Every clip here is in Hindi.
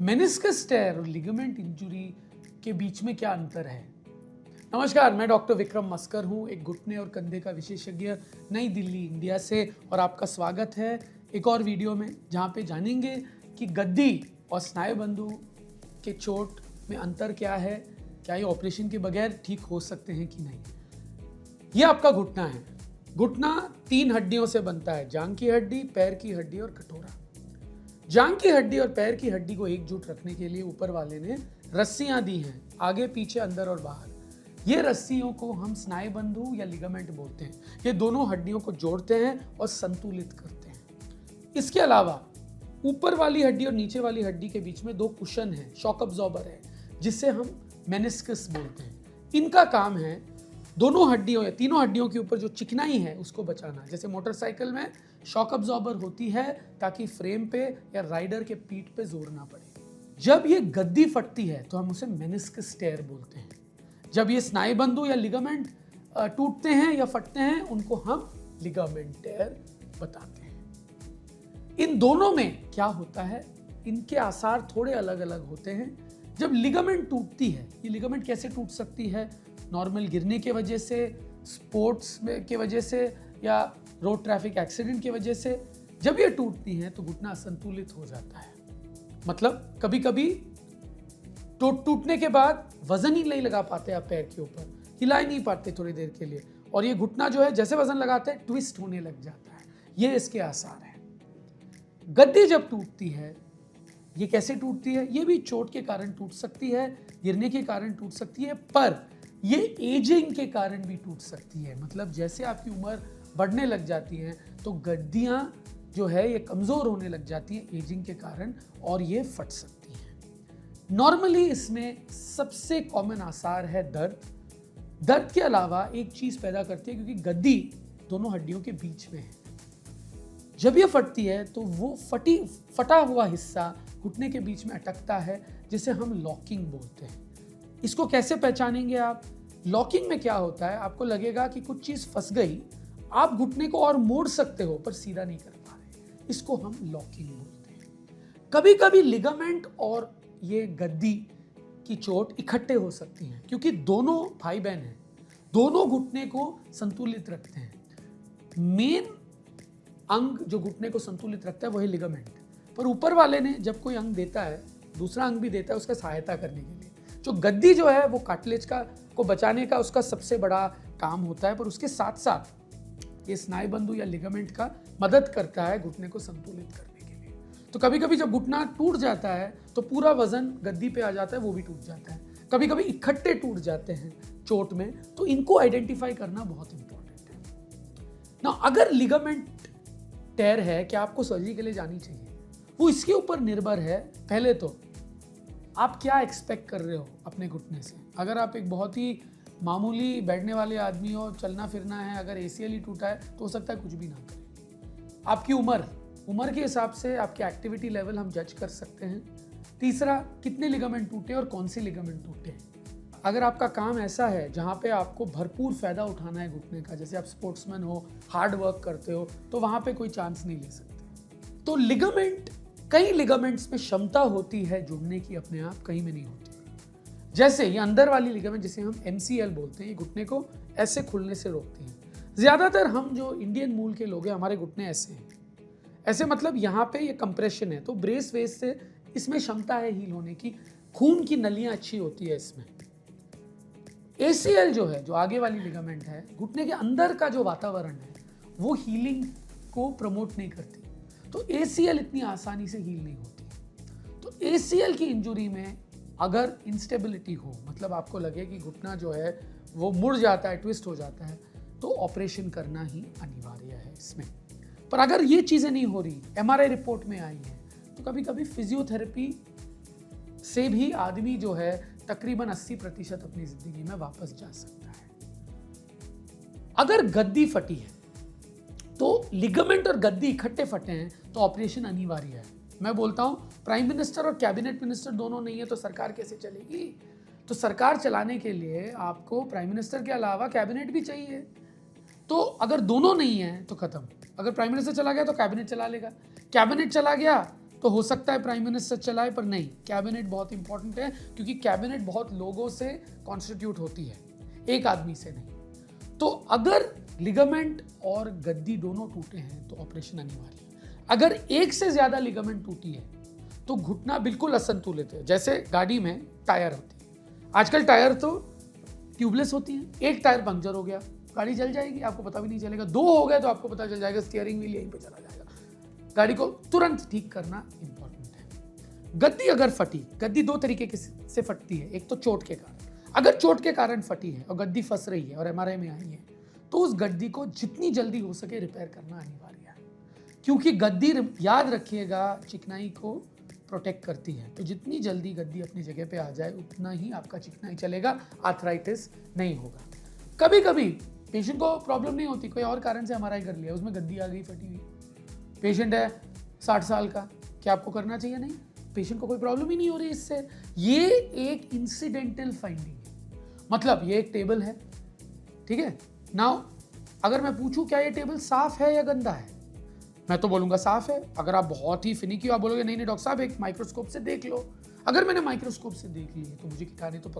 मेनिस्कस टेयर और लिगामेंट इंजुरी के बीच में क्या अंतर है? नमस्कार, मैं डॉक्टर विक्रम मस्कर हूँ, एक घुटने और कंधे का विशेषज्ञ, नई दिल्ली, इंडिया से। और आपका स्वागत है एक और वीडियो में, जहाँ पे जानेंगे कि गद्दी और स्नायुबंधु के चोट में अंतर क्या है, क्या ये ऑपरेशन के बगैर ठीक हो सकते हैं कि नहीं। ये आपका घुटना है। घुटना 3 हड्डियों से बनता है, जांघ की हड्डी, पैर की हड्डी और कटोरा। जांघ की हड्डी और पैर की हड्डी को एकजुट रखने के लिए ऊपर वाले ने रस्सियां दी हैं, आगे पीछे अंदर और बाहर। ये रस्सियों को हम स्नायुबंधु या लिगामेंट बोलते हैं। ये दोनों हड्डियों को जोड़ते हैं और संतुलित करते हैं। इसके अलावा ऊपर वाली हड्डी और नीचे वाली हड्डी के बीच में 2 कुशन है, शॉक अब्जॉर्बर है, जिसे हम मेनिस्कस बोलते हैं। इनका काम है दोनों हड्डियों या तीनों हड्डियों के ऊपर जो चिकनाई है उसको बचाना। जैसे मोटरसाइकिल में शॉक अब्जॉर्बर होती है ताकि फ्रेम पे या राइडर के पीठ पे जोर ना पड़े। जब ये गद्दी फटती है तो हम उसे मेनिस्कस टेयर बोलते हैं। जब ये स्नायुबंधु या लिगामेंट टूटते हैं या फटते हैं, उनको हम लिगामेंट टेयर बताते हैं। इन दोनों में क्या होता है, इनके आसार थोड़े अलग अलग होते हैं। जब लिगामेंट टूटती है, ये लिगामेंट कैसे टूट सकती है? नॉर्मल गिरने के वजह से, स्पोर्ट्स में के वजह से, या रोड ट्रैफिक एक्सीडेंट की वजह से। जब ये टूटती हैं तो घुटना असंतुलित हो जाता है। मतलब कभी कभी टूटने के बाद वजन ही नहीं लगा पाते आप पैर के ऊपर, हिला ही नहीं पाते थोड़ी देर के लिए, और ये घुटना जो है जैसे वजन लगाते हैं ट्विस्ट होने लग जाता है। ये इसके आसार है। गद्दी जब टूटती है, ये कैसे टूटती है? ये भी चोट के कारण टूट सकती है, गिरने के कारण टूट सकती है, पर ये एजिंग के कारण भी टूट सकती है। मतलब जैसे आपकी उम्र बढ़ने लग जाती है तो गद्दियाँ जो है ये कमज़ोर होने लग जाती हैं एजिंग के कारण, और ये फट सकती हैं। नॉर्मली इसमें सबसे कॉमन आसार है दर्द। दर्द के अलावा एक चीज़ पैदा करती है, क्योंकि गद्दी दोनों हड्डियों के बीच में है। जब ये फटती है तो वो फटा हुआ हिस्सा घुटने के बीच में अटकता है, जिसे हम लॉकिंग बोलते हैं। इसको कैसे पहचानेंगे आप? लॉकिंग में क्या होता है, आपको लगेगा कि कुछ चीज़ फंस गई, आप घुटने को और मोड़ सकते हो पर सीधा नहीं कर पा रहे, इसको हम लॉकिंग बोलते हैं। कभी कभी लिगामेंट और ये गद्दी की चोट इकट्ठे हो सकती हैं, क्योंकि दोनों भाई बहन हैं, दोनों घुटने को संतुलित रखते हैं। मेन अंग जो घुटने को संतुलित रखता है वही लिगामेंट, पर ऊपर वाले ने जब कोई अंग देता है, दूसरा अंग भी देता है उसका सहायता करने के लिए। जो गद्दी जो है वो कार्टिलेज को बचाने का उसका सबसे बड़ा काम होता है, पर उसके साथ साथ ये स्नायुबंधु या लिगामेंट का मदद करता है घुटने को संतुलित करने के लिए। तो कभी कभी जब घुटना टूट जाता है तो पूरा वजन गद्दी पे आ जाता है, वो भी टूट जाता है। कभी कभी इकट्ठे टूट जाते हैं चोट में, तो इनको आइडेंटिफाई करना बहुत इंपॉर्टेंट है ना। अगर लिगामेंट टेयर है, क्या आपको सर्जरी के लिए जानी चाहिए? वो इसके ऊपर निर्भर है। पहले तो आप क्या एक्सपेक्ट कर रहे हो अपने घुटने से। अगर आप एक बहुत ही मामूली बैठने वाले आदमी हो, चलना फिरना है, अगर ACL ही टूटा है तो हो सकता है कुछ भी ना करें। आपकी उम्र के हिसाब से आपकी एक्टिविटी लेवल हम जज कर सकते हैं। तीसरा, कितने लिगामेंट टूटे और कौन से लिगामेंट टूटे। अगर आपका काम ऐसा है जहाँ पे आपको भरपूर फायदा उठाना है घुटने का, जैसे आप स्पोर्ट्समैन हो, हार्ड वर्क करते हो, तो वहाँ पे कोई चांस नहीं ले सकते। तो लिगामेंट, कई लिगामेंट्स में क्षमता होती है जुड़ने की अपने आप, कहीं में नहीं होती। जैसे ये अंदर वाली लिगामेंट, जिसे हम MCL बोलते हैं, ये घुटने को ऐसे खुलने से रोकती हैं। ज़्यादातर हम जो इंडियन मूल के लोग हैं, हमारे घुटने ऐसे हैं। ऐसे मतलब यहाँ पे ये कंप्रेशन है, तो ब्रेस वेस से इसमें क्षमता है हील होने की, खून की नलियाँ अच्छी होती है इसमें। ACL जो है, जो आगे वाली लिगामेंट है, घुटने के अंदर का जो वातावरण है वो हीलिंग को प्रमोट नहीं करती, तो ACL इतनी आसानी से हील नहीं होती। तो ACL की इंजुरी में अगर इंस्टेबिलिटी हो, मतलब आपको लगे कि घुटना जो है वो मुड़ जाता है, ट्विस्ट हो जाता है, तो ऑपरेशन करना ही अनिवार्य है इसमें। पर अगर ये चीज़ें नहीं हो रही, MRI रिपोर्ट में आई है, तो कभी कभी फिजियोथेरेपी से भी आदमी जो है तकरीबन 80% अपनी जिंदगी में वापस जा सकता है। अगर गद्दी फटी है तो लिगामेंट और गद्दी इकट्ठे फटे हैं तो ऑपरेशन अनिवार्य है। मैं बोलता हूं, प्राइम मिनिस्टर और कैबिनेट मिनिस्टर दोनों नहीं है तो सरकार कैसे चलेगी? तो सरकार चलाने के लिए आपको प्राइम मिनिस्टर के अलावा कैबिनेट भी चाहिए। तो अगर दोनों नहीं है तो खत्म। अगर प्राइम मिनिस्टर चला गया तो कैबिनेट चला लेगा, कैबिनेट चला गया तो हो सकता है प्राइम मिनिस्टर चलाए, पर नहीं, कैबिनेट बहुत इंपॉर्टेंट है, क्योंकि कैबिनेट बहुत लोगों से कॉन्स्टिट्यूट होती है, एक आदमी से नहीं। तो अगर लिगामेंट और गद्दी दोनों टूटे हैं तो ऑपरेशन अनिवार्य है। अगर एक से ज्यादा लिगामेंट टूटी है तो घुटना बिल्कुल असंतुलित है। जैसे गाड़ी में टायर होती है, आजकल टायर तो ट्यूबलेस होती है, एक टायर पंक्चर हो गया, गाड़ी जल जाएगी, आपको पता भी नहीं चलेगा। दो हो गए तो आपको पता चल जाएगा, स्टीयरिंग व्हील यहीं पे चला जाएगा। गाड़ी को तुरंत ठीक करना इंपॉर्टेंट है। गद्दी अगर फटी, गद्दी दो तरीके से फटती है, एक तो चोट के कारण, अगर चोट के कारण फटी है और गद्दी फंस रही है और एमआरआई में आई है, तो उस गद्दी को जितनी जल्दी हो सके रिपेयर करना अनिवार्य है, क्योंकि गद्दी, याद रखिएगा, चिकनाई को प्रोटेक्ट करती है। तो जितनी जल्दी गद्दी अपनी जगह पे आ जाए उतना ही आपका चिकनाई चलेगा, आर्थराइटिस नहीं होगा। कभी कभी पेशेंट को प्रॉब्लम नहीं होती, कोई और कारण से एमआरआई कर लिया, उसमें गद्दी आ गई फटी हुई, पेशेंट है 60 साल का, क्या आपको करना चाहिए? नहीं, पेशेंट को कोई प्रॉब्लम ही नहीं हो रही इससे। ये एक इंसिडेंटल फाइंडिंग है, मतलब ये एक टेबल है, ठीक है। नाउ अगर मैं पूछूं क्या ये टेबल साफ है या गंदा है, मैं तो बोलूंगा साफ है। अगर आप बहुत ही फिनिकी हो, आप बोलोगे नहीं नहीं डॉक्टर साहब एक माइक्रोस्कोप से देख लो। अगर मैंने माइक्रोस्कोप से देख लिए तो मुझे कीटाणु तो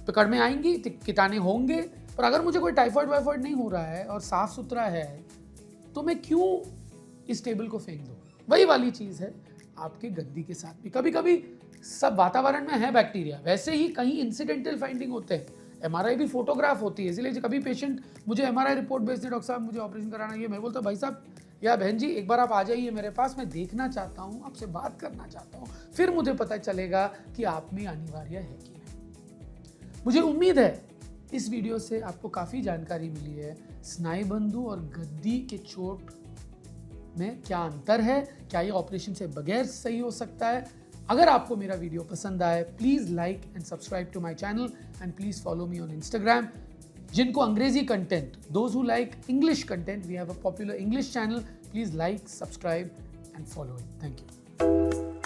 पकड़ में आएंगी, कीटाणु होंगे, पर अगर मुझे कोई टाइफाइड वाइफाइड नहीं हो रहा है और साफ सुथरा है तो मैं क्यों इस टेबल को फेंक दूं? वही वाली चीज है आपके गद्दी के साथ भी। कभी कभी सब वातावरण में है बैक्टीरिया, वैसे ही कहीं इंसिडेंटल फाइंडिंग होते हैं। एमआरआई भी फोटोग्राफ होती है, इसलिए कभी पेशेंट मुझे एमआरआई रिपोर्ट भेजते, डॉक्टर साहब मुझे ऑपरेशन कराना है, मैं बोलता भाई साहब या बहन जी एक बार आप आ जाइए मेरे पास, मैं देखना चाहता हूँ, आपसे बात करना चाहता हूँ, फिर मुझे पता चलेगा कि आप में अनिवार्य है कि नहीं। मुझे उम्मीद है इस वीडियो से आपको काफ़ी जानकारी मिली है, स्नायुबंधु और गद्दी के चोट में क्या अंतर है, क्या ये ऑपरेशन से बगैर सही हो सकता है। अगर आपको मेरा वीडियो पसंद आए, please like and subscribe to my channel and please follow me on Instagram. जिनको अंग्रेजी content, those who like English content, we have a popular English channel, please like, subscribe and follow it. Thank you.